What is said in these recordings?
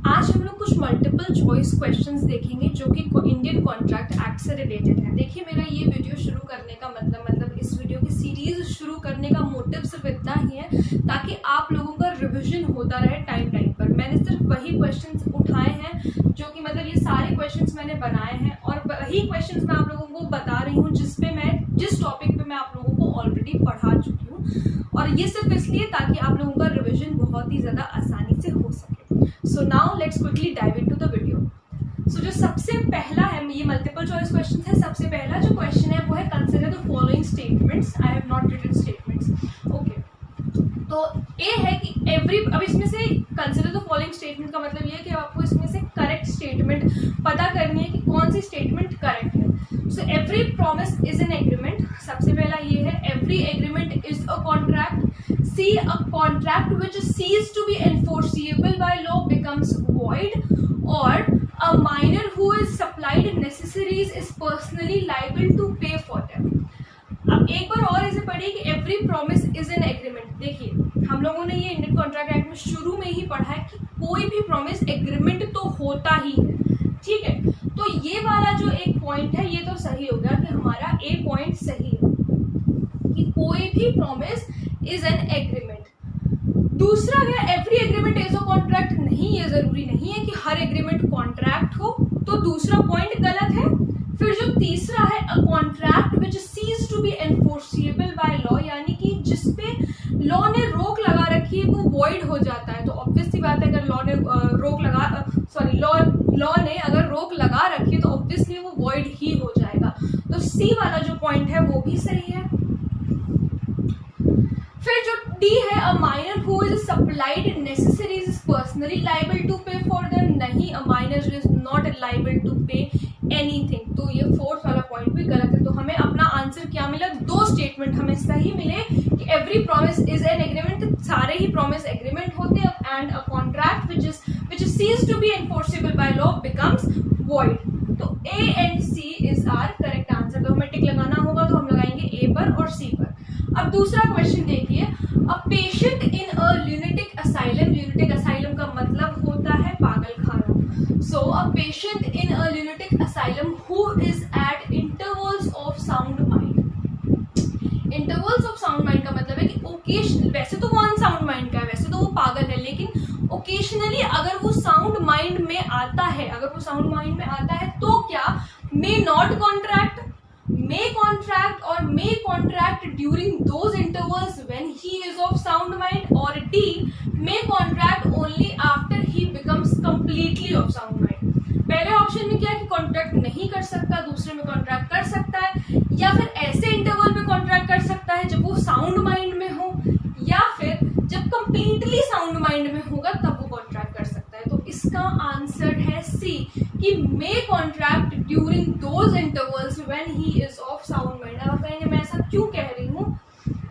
आज हम लोग कुछ मल्टीपल चॉइस क्वेश्चंस देखेंगे जो कि इंडियन कॉन्ट्रैक्ट एक्ट से रिलेटेड है। देखिए, मेरा ये वीडियो शुरू करने का मतलब इस वीडियो की सीरीज शुरू करने का मोटिव सिर्फ इतना ही है ताकि आप लोगों का रिविजन होता रहे टाइम पर। मैंने सिर्फ वही क्वेश्चंस उठाए हैं जो कि ये सारे क्वेश्चंस मैंने बनाए हैं और वही क्वेश्चंस मैं आप लोगों को बता रही हूँ जिस टॉपिक पे मैं आप लोगों को ऑलरेडी पढ़ा चुकी हूँ, और ये सिर्फ इसलिए ताकि आप लोगों का रिविजन बहुत ही ज्यादा आसानी से हो सके। So now let's quickly dive into the video. So जो सबसे पहला है, ये मल्टीपल चॉइस क्वेश्चन है। सबसे पहला जो क्वेश्चन है वो है consider the following statements. I have not written statements. Okay, तो ये है कि अब इसमें से कंसिडर द फॉलोइंग स्टेटमेंट का मतलब ये है कि आपको इसमें से करेक्ट स्टेटमेंट पता करनी है कि कौन सी स्टेटमेंट करेक्ट है। So every promise is an agreement. सबसे पहला ये है every agreement is a contract. C, a contract which ceases to be enforceable by law becomes void, or a minor who is supplied necessaries is personally liable to pay for them. अब एक बार और ऐसे पढ़िए कि every promise is an agreement। देखिए, हम लोगों ने ये इंडियन कॉन्ट्रैक्ट एक्ट में शुरू में ही पढ़ा है कि कोई भी प्रॉमिस एग्रीमेंट तो होता ही है, ठीक है। तो ये वाला जो एक पॉइंट है ये तो सही हो गया कि हमारा ए पॉइंट सही है कि कोई भी प्रॉमिस इज एन एग्रीमेंट। दूसरा है every agreement is a contract. नहीं, ये जरूरी नहीं है कि हर एग्रीमेंट कॉन्ट्रैक्ट हो, तो दूसरा पॉइंट गलत है। फिर जो तीसरा है a contract which ceases to be enforceable by law, यानी कि जिसपे लॉ ने रोक लगा रखी है वो वॉइड हो जाता है। तो ऑब्वियस सी बात है, अगर लॉ ने लॉ ने अगर रोक लगा रखी है तो ऑब्वियसली वो वॉइड ही हो जाएगा। तो सी वाला जो पॉइंट है वो भी सही है। फिर जो डी है a minor who is supplied necessaries is personally liable to pay for them. नहीं, a minor is not liable to pay anything. तो ये फोर्थ वाला पॉइंट भी गलत है। तो हमें अपना आंसर क्या मिला? दो स्टेटमेंट हमें सही मिले कि every promise is an agreement, सारे ही प्रॉमिस एग्रीमेंट होते हैं, and a contract which is cease to be enforceable by law becomes void. तो A and C is are correct answer. तो हमें टिक लगाना होगा, तो हम लगाएंगे ए पर और सी पर। अब दूसरा क्वेश्चन देखिए, a patient in a lunatic asylum. Lunatic asylum का मतलब होता है पागल खाना। So a patient in a lunatic asylum who is at intervals of sound mind. Intervals of sound mind का मतलब है कि ओकेशनल, वैसे तो वो अनसाउंड माइंड का है, वैसे तो वो पागल है, लेकिन ओकेशनली अगर वो साउंड माइंड में आता है, तो क्या may not contract, may contract or may contract during those intervals when he is of sound mind, or D, may contract only after he becomes completely of sound mind। पहले option में क्या है कि कॉन्ट्रैक्ट नहीं कर सकता, दूसरे में कॉन्ट्रैक्ट कर सकता है, या फिर ऐसे इंटरवल में कॉन्ट्रैक्ट कर सकता है जब वो साउंड माइंड में हो, या फिर जब कंप्लीटली साउंड माइंड में होगा तब वो कॉन्ट्रैक्ट कर सकता है। तो इसका आंसर है सी कि may contract during those intervals when he is of sound mind. आप कहेंगे मैं ऐसा क्यों कह रही हूँ?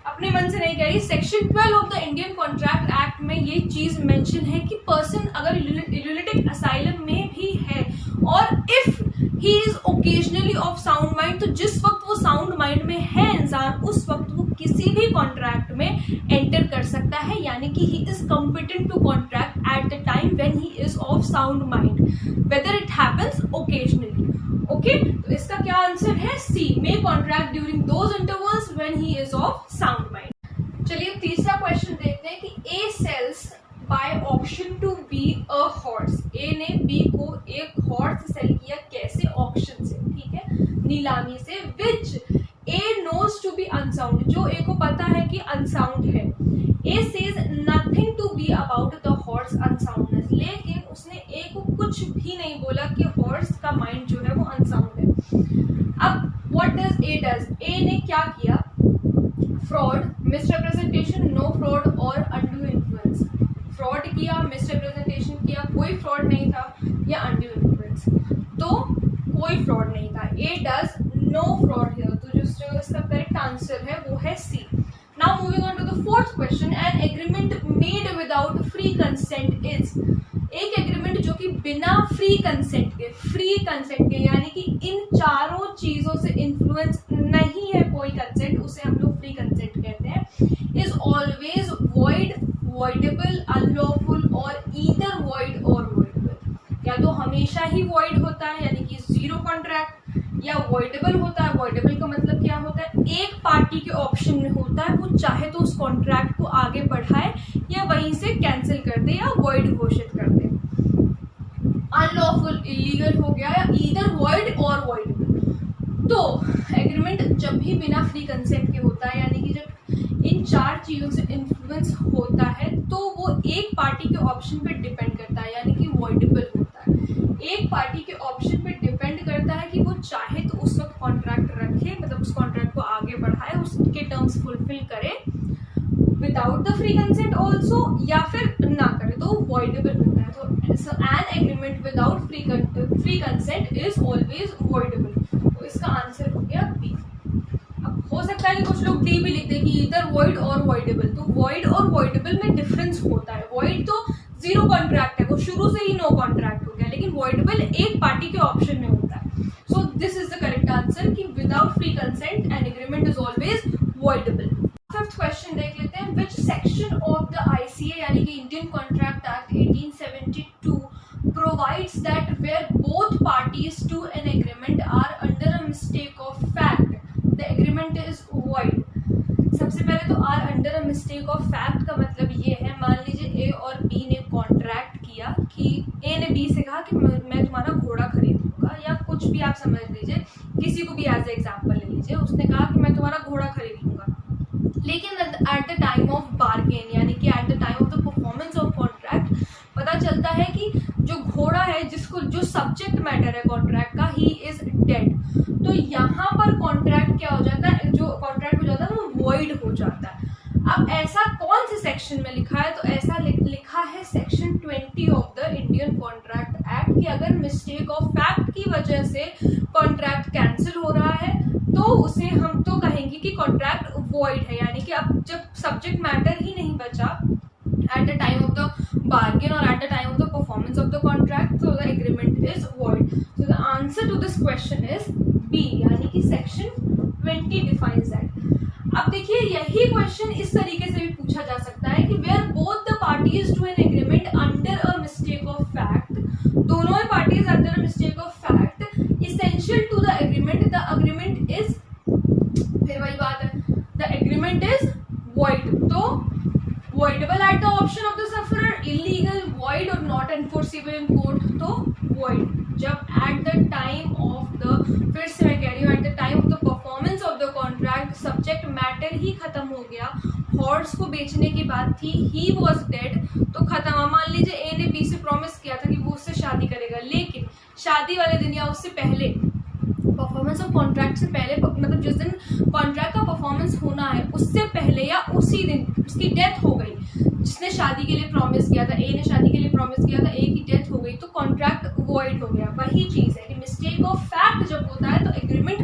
अपने मन से नहीं कह रही। Section 12 of the Indian Contract act में ये चीज मेंशन है कि पर्सन अगर ल्यूनेटिक असाइलम में भी है और if he is occasionally of sound mind, तो जिस वक्त वो साउंड माइंड में है इंसान, उस वक्त वो किसी भी कॉन्ट्रैक्ट में एंटर कर सकता है, यानी कि he is competent to contract at the time when he is of sound mind, whether it happens occasionally. Okay, तो इसका क्या आंसर है? C, may contract during those intervals when he is of sound mind. चलिए तीसरा question देखते हैं कि A sells by auction to B a horse. A ने बी को एक हॉर्स सेल किया, कैसे? ऑक्शन से, ठीक है, नीलामी से, which A knows to be unsound, जो ए को पता है कि अनसाउंड है। A says nothing to B about the horse unsoundness, लेकिन उसने ए को कुछ भी नहीं बोला कि हॉर्स का माइंड जो है वो अनसाउंड है। अब व्हाट डज ए डज? ए ने क्या किया? फ्रॉड, मिसरिप्रेजेंटेशन, नो फ्रॉड और अनड्यू इन्फ्लुएंस। फ्रॉड किया, मिसरिप्रेजेंटेशन किया, कोई फ्रॉड नहीं था, या अनड्यू इन्फ्लुएंस, तो कोई फ्रॉड नहीं था। ए डज नो फ्रॉड हियर, तो जो इसका करेक्ट आंसर है वो है सी। Now moving on to the fourth question, an agreement made without free consent is। एक एग्रीमेंट जो कि बिना फ्री कंसेंट के, यानी कि इन चारों चीजों से इन्फ्लुएंस नहीं है कोई कंसेंट, उसे हम लोग फ्री कंसेंट कहते हैं, is always void, voidable, unlawful और ईदर वॉइड और वॉइडेबल। हमेशा ही void होता है यानी कि जीरो कॉन्ट्रैक्ट, या voidable होता है। voidable का मतलब क्या होता है, एक पार्टी के ऑप्शन में होता है, वो चाहे तो उस कॉन्ट्रैक्ट को आगे बढ़ाए या वहीं से कैंसिल कर दे या void घोषित कर दे। अनलॉफुल, इलीगल हो गया, या ईदर void और voidable। तो एग्रीमेंट जब भी बिना फ्री कंसेंट के होता है यानी कि जब इन चार चीजों से इन्फ्लुएंस होता है तो वो एक पार्टी के ऑप्शन पे डिपेंड करता है यानी कि वॉइडेबल होता है। एक पार्टी के ऑप्शन पे डिपेंड करता है कि वो चाहे तो उस वक्त कॉन्ट्रैक्ट रखे, मतलब उस कॉन्ट्रैक्ट को आगे बढ़ाए, उसके टर्म्स फुलफिल करे without the free consent also, या फिर ना करे तो वॉइडेबल होता है। तो an agreement without free consent is always voidable. तो इसका आंसर हो गया बी। अब हो सकता है कि कुछ लोग डी भी लिख दें कि इधर वॉइड और वॉइडेबल। तो वॉइड और वॉइडेबल में डिफरेंस होता है। वॉइड तो जीरो कॉन्ट्रैक्ट है, वो शुरू से ही नो कॉन्ट्रैक्ट हो गया, लेकिन वॉइडेबल एक पार्टी के ऑप्शन में होता है। So this is the correct answer कि without free consent an agreement is always voidable. Fifth question देख लेते हैं। Which section of the ICA यानी कि Indian Contract Act 1872 provides that where both parties to an agreement are under a mistake of fact, the agreement is void। सबसे पहले तो are under a mistake of fact का मतलब ये है, मान लीजिए A और B ने कॉन्ट्रैक्ट किया कि A ने B से कहा कि मैं तुम्हारा घोड़ा खरीदूंगा, या कुछ भी आप समझ लीजिए, किसी को भी एज एग्जाम्पल ले लीजिए। उसने कहा कि मैं तुम्हारा घोड़ा खरीद लूंगा, लेकिन eight the time of bargain यानी कि eight the time of the performance of contract पता चलता है कि जो घोड़ा है, जिसको जो सब्जेक्ट मैटर है कॉन्ट्रैक्ट का, ही इज डेड। तो यहाँ पर कॉन्ट्रैक्ट क्या हो जाता है, जो कॉन्ट्रैक्ट हो जाता है वो वॉइड हो जाता है। अब ऐसा कौन से सेक्शन में लिखा है, तो ऐसा लिखा है section 20 of the Indian Contract act कि अगर मिस्टेक ऑफ फैक्ट की वजह से कॉन्ट्रैक्ट कैंसिल हो रहा है तो उसे हम तो कहेंगे कि कॉन्ट्रैक्ट वॉइड है, यानी कि अब जब सब्जेक्ट मैटर ही नहीं बचा at the time of the bargain or at the time of the performance of the contract, so the agreement is void। So the answer to this question is B, यानी कि section 20 defines that। अब देखिए यही question इस तरीके से भी पूछा जा सकता है कि where both the parties to an agreement under a mistake of fact, दोनों ही parties under a mistake of fact essential to the agreement is, फिर वही बात है, the agreement is void। तो voidable at the option of the sufferer, illegal, void और not enforceable in court, तो void। जब at the time of the, फिर से मैं कह रही हूँ, at the time of the performance of the contract subject matter ही खत्म हो गया, हॉर्स को बेचने की बात थी, he was dead, तो खत्म। मान लीजिए A ने B से प्रॉमिस किया था कि वो उससे शादी करेगा, लेकिन शादी वाले दिन या उससे पहले, परफॉर्मेंस ऑफ कॉन्ट्रैक्ट से पहले, मतलब जिस दिन कॉन्ट्रैक्ट का परफॉर्मेंस होना है उससे पहले या उसी दिन उसकी डेथ हो गई। जिसने शादी के लिए प्रॉमिस किया था, ए ने शादी के लिए प्रॉमिस किया था, ए की डेथ हो गई, तो कॉन्ट्रैक्ट वॉइड हो गया। वही चीज है कि मिस्टेक ऑफ फैक्ट जब होता है तो एग्रीमेंट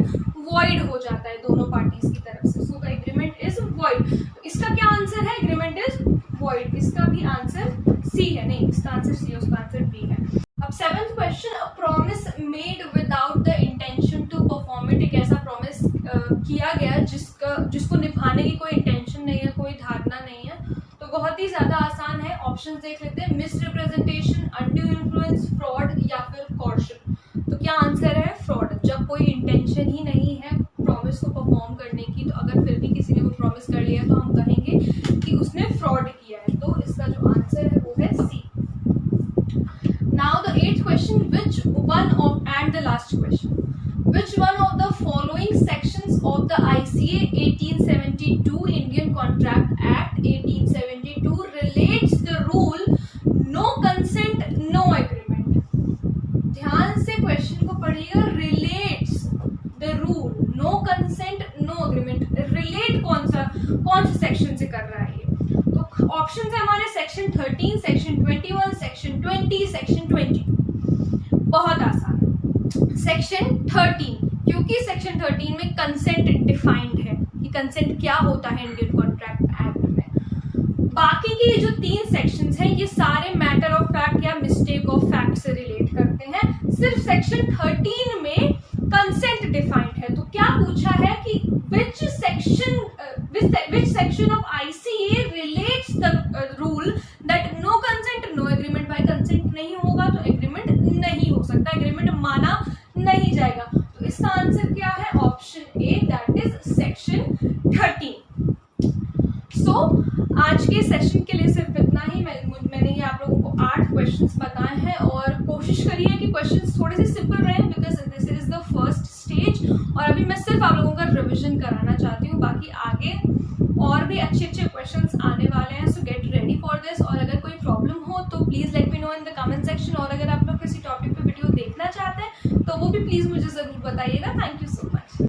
वॉइड हो जाता है दोनों पार्टीज की तरफ से। So the agreement is void. तो इसका क्या आंसर है, एग्रीमेंट इज वॉइड। इसका भी आंसर सी है, नहीं इसका आंसर सी है, उसका आंसर बी है। अब seventh question, a promise made without the intention to perform it. एक ऐसा प्रॉमिस किया गया जिसको निभाने की कोई इंटेंशन नहीं है, कोई धारणा नहीं है, तो बहुत ही ज्यादा आसान है। ऑप्शन देख लेते हैं, मिसरिप्रेजेंटेशन, अनड्यू इन्फ्लुएंस, फ्रॉड या फिर कॉर्शन। तो क्या आंसर है, फ्रॉड। जब कोई इंटेंशन ही नहीं है प्रॉमिस को परफॉर्म करने की, तो अगर फिर भी किसी ने वो प्रॉमिस कर लिया तो हम कहेंगे कि उसने फ्रॉड किया है। तो इसका जो आंसर है वो है C. Now the 8th question, which one of and the last question, which one of the following sections of the ICA 1872 Indian Contract Act 1872 relates the rule no consent no agreement। ध्यान से question को पढ़िएगा, relates the rule no consent no agreement, relate कौन से section से कर रहा है ये। तो ऑप्शन है हमारे सेक्शन 13, सेक्शन 21, सेक्शन 20, सेक्शन 22। बहुत आसान है सेक्शन 13, क्योंकि सेक्शन 13 में कंसेंट डिफाइंड है कि कंसेंट क्या होता है इंडियन कॉन्ट्रैक्ट एक्ट में। बाकी की जो 3 सेक्शंस हैं ये सारे मैटर ऑफ फैक्ट या मिस्टेक ऑफ फैक्ट से रिलेट करते हैं। सिर्फ सेक्शन 13 में कंसेंट डिफाइंड है। तो क्या पूछा है कि which section of ICA relates the rule that no consent no agreement। by consent नहीं होगा तो एग्रीमेंट नहीं हो ए, दैट इज सेक्शन 13. सो आज के सेशन के लिए सिर्फ इतना ही. मैंने ये आप लोगों को 8 क्वेश्चंस बताए हैं और कोशिश करिए कि क्वेश्चंस थोड़े से सिंपल रहे, because this is the first stage और अभी मैं सिर्फ आप लोगों का रिविजन कराना चाहती हूँ. बाकी आगे और भी अच्छे अच्छे क्वेश्चंस आने वाले हैं. सो गेट रेडी फॉर दिस. और अगर कोई प्रॉब्लम हो तो please let me know in the comment section. और अगर आप लोग किसी टॉपिक पे वीडियो देखना चाहते हैं तो वो भी प्लीज मुझे जरूर बताइएगा. Thank you.